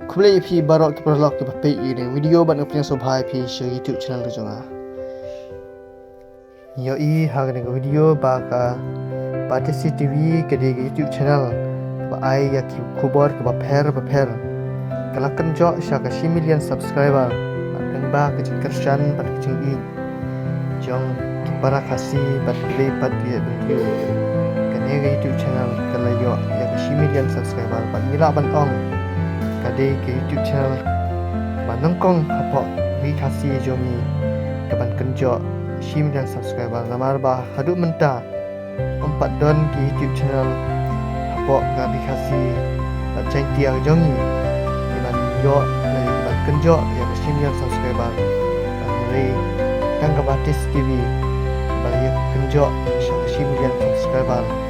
Kublai pi barok ke perlok ke papai ini video ban punya sobhai pi share YouTube channel ke jonga. Yo hag ne video ba ka batesitv ke di YouTube channel ba ai ya ki kubor ke ba pher kalakan jo shaka 1 million subscriber dan ba ke Christian ba ke i jong para kasih ba play ba dia video ke YouTube channel kala yo ya ke 1 million subscriber ba mila ban ong kade ke YouTube channel manangkong hapo vi khasi jomi kaban Kynjoh 1 million subscriber namar ba hadu menta 4 don ke YouTube channel hapo gabi khasi bacai tiang jomi iban yo dari kaban Kynjoh ya 1 million subscriber dari tangga batesitv bagi Kynjoh 1 million subscriber